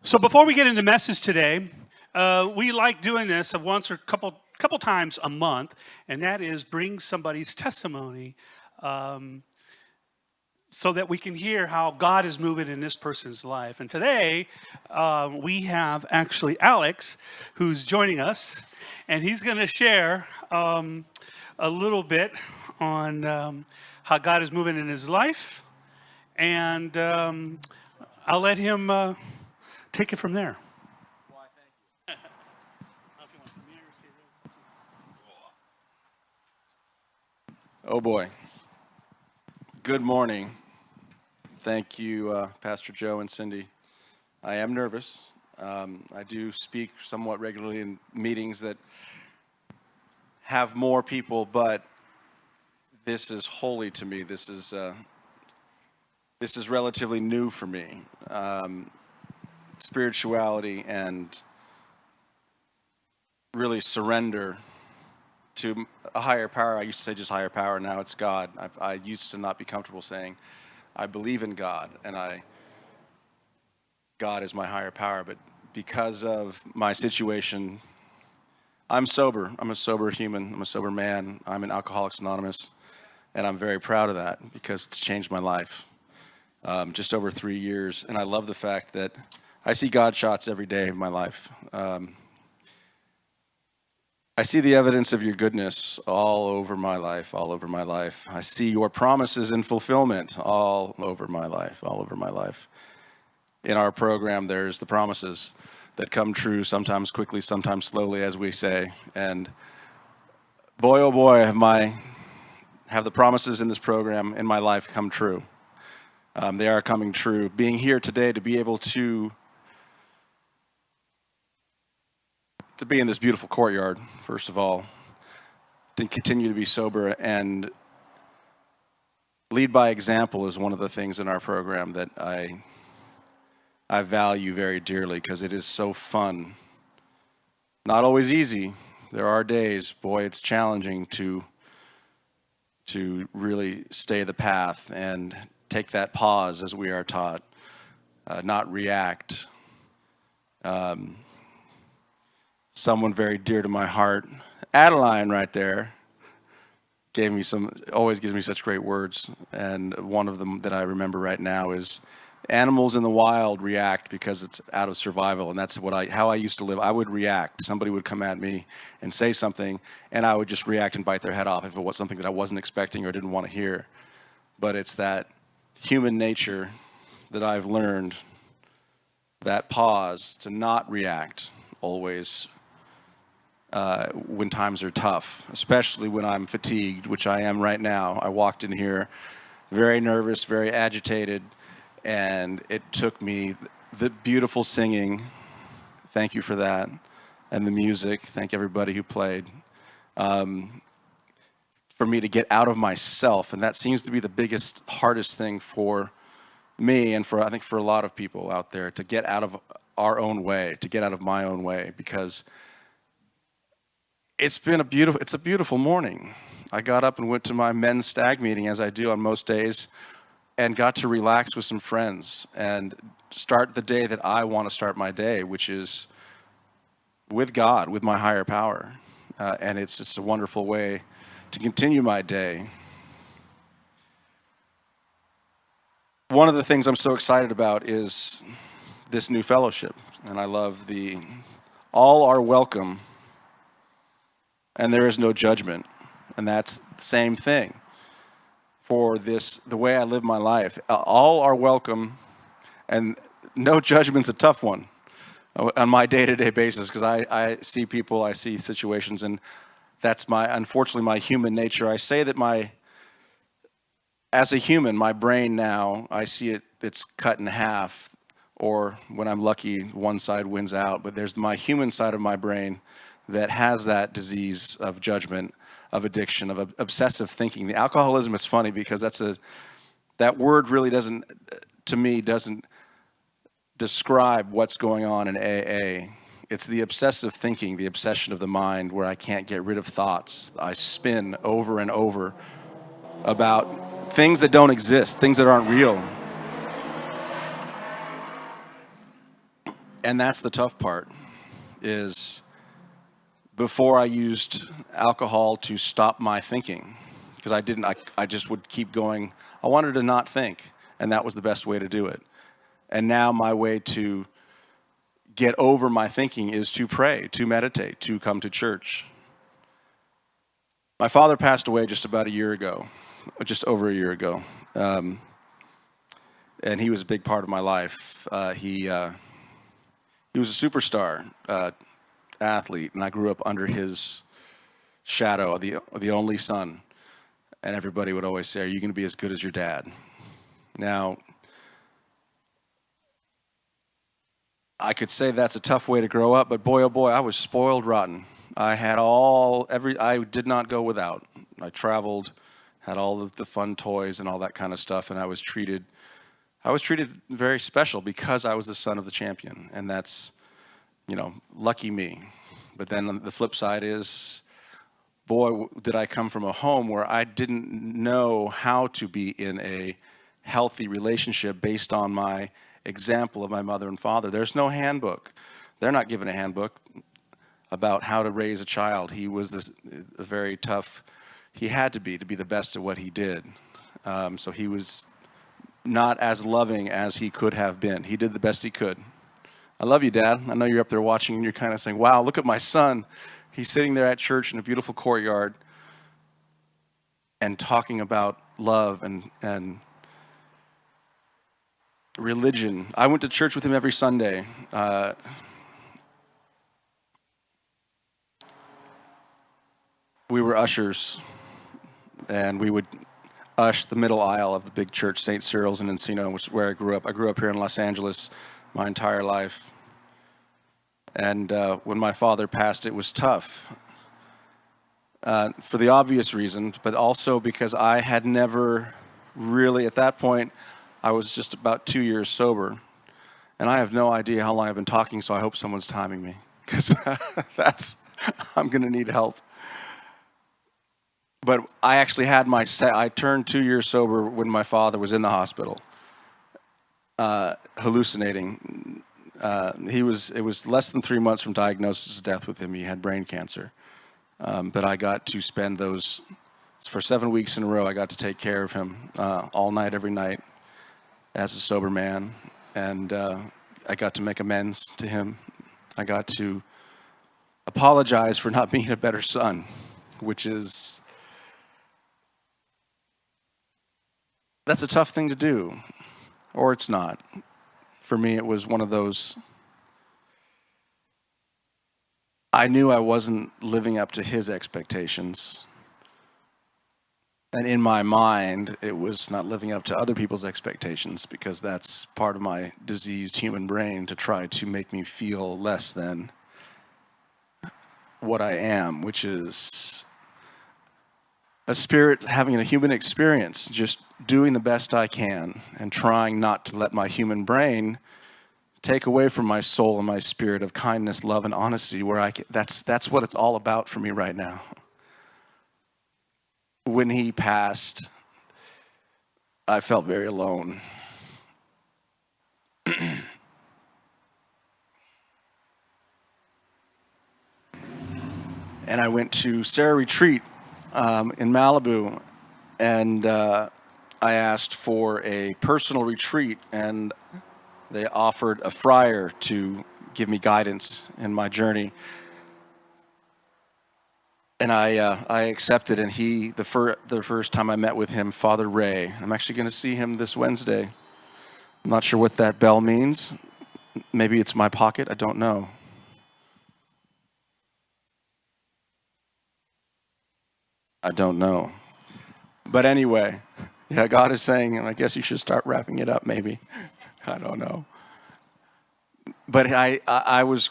So before we get into message today, we like doing this once or couple times a month, and that is bring somebody's testimony, um, so that we can hear how God is moving in this person's life. And today, we have actually Alex, who's joining us, and he's going to share a little bit on how God is moving in his life, and I'll let him take it from there. Oh boy. Good morning. Thank you, Pastor Joe and Cindy. I am nervous. I do speak somewhat regularly in meetings that have more people, but this is holy to me. This is relatively new for me. Spirituality and really surrender to a higher power. I used to say just higher power. Now it's God. I used to not be comfortable saying I believe in God and God is my higher power. But because of my situation, I'm sober. I'm a sober human. I'm a sober man. I'm in Alcoholics Anonymous, and I'm very proud of that because it's changed my life. Just over 3 years, and I love the fact that I see God shots every day of my life. I see the evidence of your goodness all over my life, all over my life. I see your promises in fulfillment all over my life, all over my life. In our program, there's the promises that come true, sometimes quickly, sometimes slowly, as we say. And boy, oh boy, have the promises in this program in my life come true. They are coming true. Being here today to be able to be in this beautiful courtyard, first of all, to continue to be sober and lead by example is one of the things in our program that I value very dearly because it is so fun. Not always easy. There are days, boy, it's challenging to really stay the path and take that pause as we are taught, not react. Someone very dear to my heart, Adeline right there, always gives me such great words. And one of them that I remember right now is animals in the wild react because it's out of survival. And that's how I used to live. I would react. Somebody would come at me and say something, and I would just react and bite their head off if it was something that I wasn't expecting or didn't want to hear. But it's that human nature that I've learned, that pause to not react always when times are tough, especially when I'm fatigued, which I am right now. I walked in here very nervous, very agitated, and it took me the beautiful singing, thank you for that, and the music, thank everybody who played, for me to get out of myself. And that seems to be the biggest, hardest thing for me and I think for a lot of people out there, to get out of our own way, to get out of my own way, because it's a beautiful morning. I got up and went to my men's stag meeting, as I do on most days, and got to relax with some friends and start the day that I want to start my day, which is with God, with my higher power. And it's just a wonderful way to continue my day. One of the things I'm so excited about is this new fellowship, and I love all are welcome, and there is no judgment. And that's the same thing for the way I live my life. All are welcome, and no judgment's a tough one on my day-to-day basis, because I see people, I see situations, and that's unfortunately my human nature. I say that as a human, my brain now, I see it's cut in half, or when I'm lucky, one side wins out. But there's my human side of my brain that has that disease of judgment, of addiction, of obsessive thinking. The alcoholism is funny because that word really doesn't describe what's going on in AA. It's the obsessive thinking, the obsession of the mind, where I can't get rid of thoughts. I spin over and over about things that don't exist, things that aren't real. And that's the tough part, is before I used alcohol to stop my thinking, because I just would keep going. I wanted to not think, and that was the best way to do it. And now my way to get over my thinking is to pray, to meditate, to come to church. My father passed away just about a year ago, just over a year ago. And he was a big part of my life. He was a superstar athlete, and I grew up under his shadow, the only son. And everybody would always say, "Are you going to be as good as your dad?" Now, I could say that's a tough way to grow up, but boy, oh boy, I was spoiled rotten. I did not go without. I traveled, had all of the fun toys and all that kind of stuff, and I was treated very special because I was the son of the champion, and that's, lucky me. But then the flip side is, boy, did I come from a home where I didn't know how to be in a healthy relationship based on my example of my mother and father. There's no handbook. They're not given a handbook about how to raise a child. He was a very tough, he had to be the best at what he did. So he was not as loving as he could have been. He did the best he could. I love you, Dad. I know you're up there watching and you're kind of saying, wow, look at my son. He's sitting there at church in a beautiful courtyard and talking about love and religion. I went to church with him every Sunday. We were ushers, and we would ush the middle aisle of the big church, St. Cyril's in Encino, which is where I grew up. I grew up here in Los Angeles my entire life. And when my father passed, it was tough. For the obvious reason, but also because I had never really, at that point, I was just about 2 years sober. And I have no idea how long I've been talking, so I hope someone's timing me, because I'm going to need help. But I actually had I turned 2 years sober when my father was in the hospital, hallucinating. It was less than 3 months from diagnosis of death with him. He had brain cancer. But I got to spend for 7 weeks in a row, I got to take care of him all night, every night, as a sober man. And I got to make amends to him. I got to apologize for not being a better son, which is, that's a tough thing to do, or it's not. For me, it was one of those, I knew I wasn't living up to his expectations. And in my mind, it was not living up to other people's expectations, because that's part of my diseased human brain, to try to make me feel less than what I am, which is a spirit having a human experience, just doing the best I can and trying not to let my human brain take away from my soul and my spirit of kindness, love, and honesty, where that's what it's all about for me right now. When he passed, I felt very alone. And I went to Sarah Retreat in Malibu, and I asked for a personal retreat, and they offered a friar to give me guidance in my journey. And I accepted, and the first time I met with him, Father Ray, I'm actually going to see him this Wednesday. I'm not sure what that bell means. Maybe it's my pocket, I don't know. I don't know. But anyway, yeah, God is saying, I guess you should start wrapping it up, maybe. I don't know. But I was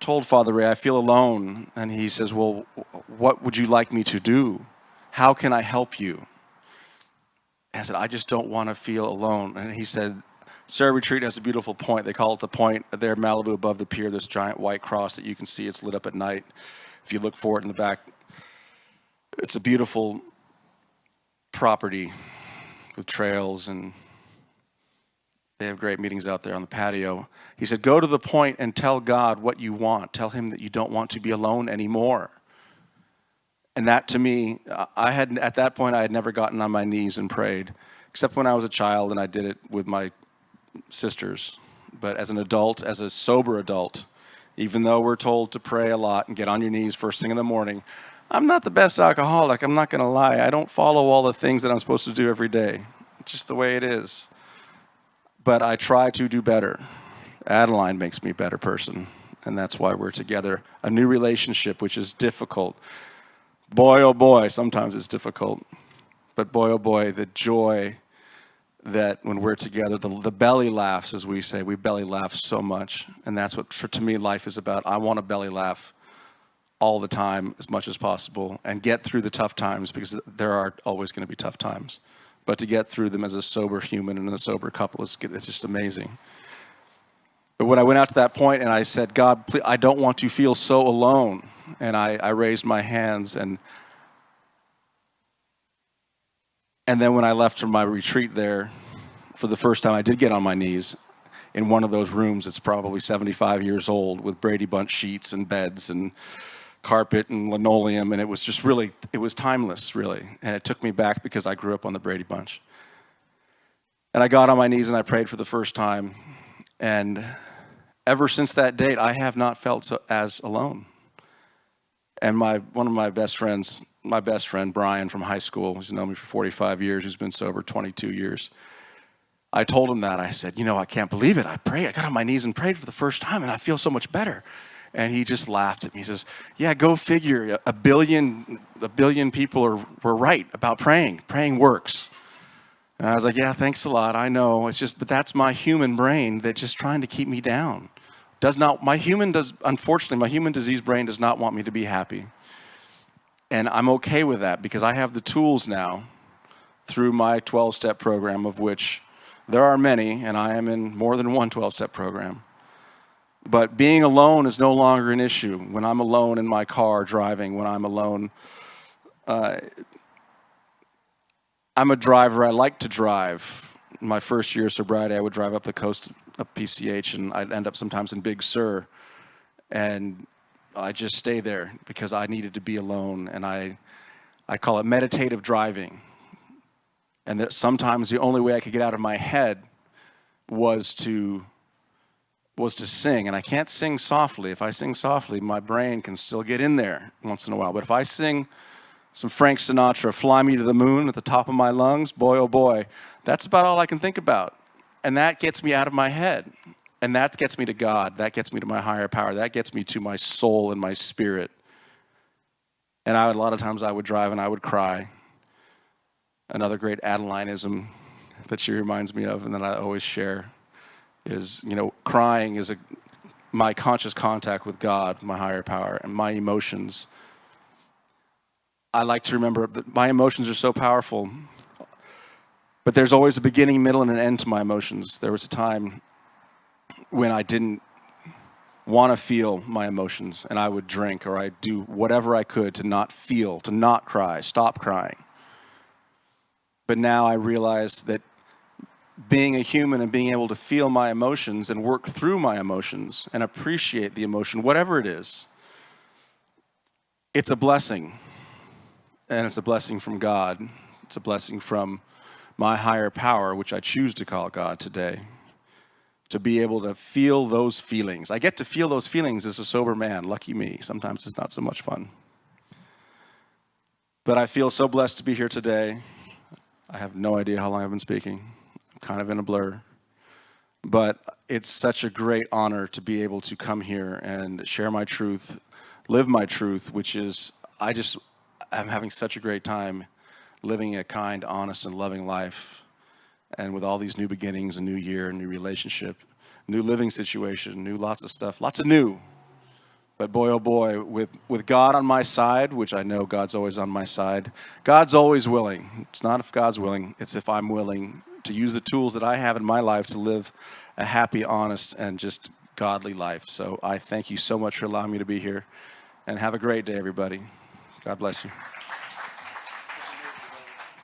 told Father Ray, I feel alone. And he says, well, what would you like me to do? How can I help you? And I said, I just don't want to feel alone. And he said, Sarah Retreat has a beautiful point. They call it the point there, Malibu, above the pier, this giant white cross that you can see. It's lit up at night. If you look for it in the back, it's a beautiful property with trails, and They have great meetings out there on the patio. He said, go to the point and tell God what you want. Tell him that you don't want to be alone anymore. And that to me, at that point, I had never gotten on my knees and prayed, except when I was a child and I did it with my sisters. But as an adult, as a sober adult, even though we're told to pray a lot and get on your knees first thing in the morning, I'm not the best alcoholic. I'm not going to lie. I don't follow all the things that I'm supposed to do every day. It's just the way it is. But I try to do better. Adeline makes me a better person, and that's why we're together. A new relationship, which is difficult. Boy, oh boy, sometimes it's difficult. But boy, oh boy, the joy that when we're together, the belly laughs, as we say, we belly laugh so much. And that's what, to me, life is about. I want to belly laugh all the time, as much as possible, and get through the tough times, because there are always going to be tough times. But to get through them as a sober human and a sober couple, it's just amazing. But when I went out to that point and I said, God, please, I don't want to feel so alone. And I raised my hands, and then when I left from my retreat there, for the first time, I did get on my knees in one of those rooms that's probably 75 years old, with Brady Bunch sheets and beds and carpet and linoleum, and it was just really, it was timeless, really. And it took me back because I grew up on the Brady Bunch. And I got on my knees and I prayed for the first time. And ever since that date, I have not felt as alone. And one of my best friends, Brian from high school, who's known me for 45 years, who's been sober 22 years, I told him that. I said, I can't believe it. I got on my knees and prayed for the first time, and I feel so much better. And he just laughed at me. He says, yeah, go figure. A billion people were right about praying. Praying works. And I was like, yeah, thanks a lot. I know. But that's my human brain that's just trying to keep me down. Unfortunately, my human disease brain does not want me to be happy. And I'm okay with that, because I have the tools now through my 12-step program, of which there are many, and I am in more than one 12-step program. But being alone is no longer an issue. When I'm alone in my car driving, when I'm alone, I'm a driver. I like to drive. In my first year of sobriety, I would drive up the coast of PCH, and I'd end up sometimes in Big Sur. And I just stay there because I needed to be alone. And I call it meditative driving. And that sometimes the only way I could get out of my head was to sing. And I can't sing softly. If I sing softly, my brain can still get in there once in a while. But if I sing some Frank Sinatra, Fly Me to the Moon at the top of my lungs, boy, oh boy, that's about all I can think about. And that gets me out of my head. And that gets me to God. That gets me to my higher power. That gets me to my soul and my spirit. And a lot of times I would drive and I would cry. Another great Adelineism that she reminds me of and that I always share is, crying is my conscious contact with God, my higher power, and my emotions. I like to remember that my emotions are so powerful, but there's always a beginning, middle, and an end to my emotions. There was a time when I didn't want to feel my emotions, and I would drink or I'd do whatever I could to not feel, to not cry, stop crying. But now I realize that being a human and being able to feel my emotions and work through my emotions and appreciate the emotion, whatever it is, it's a blessing. And it's a blessing from God. It's a blessing from my higher power, which I choose to call God today, to be able to feel those feelings. I get to feel those feelings as a sober man. Lucky me. Sometimes it's not so much fun. But I feel so blessed to be here today. I have no idea how long I've been speaking. I'm kind of in a blur. But it's such a great honor to be able to come here and share my truth, live my truth, which is, I'm having such a great time living a kind, honest, and loving life. And with all these new beginnings, a new year, a new relationship, new living situation, lots of stuff, lots of new. But boy, oh boy, with God on my side, which I know God's always on my side, God's always willing. It's not if God's willing, it's if I'm willing to use the tools that I have in my life to live a happy, honest, and just godly life. So I thank you so much for allowing me to be here. And have a great day, everybody. God bless you.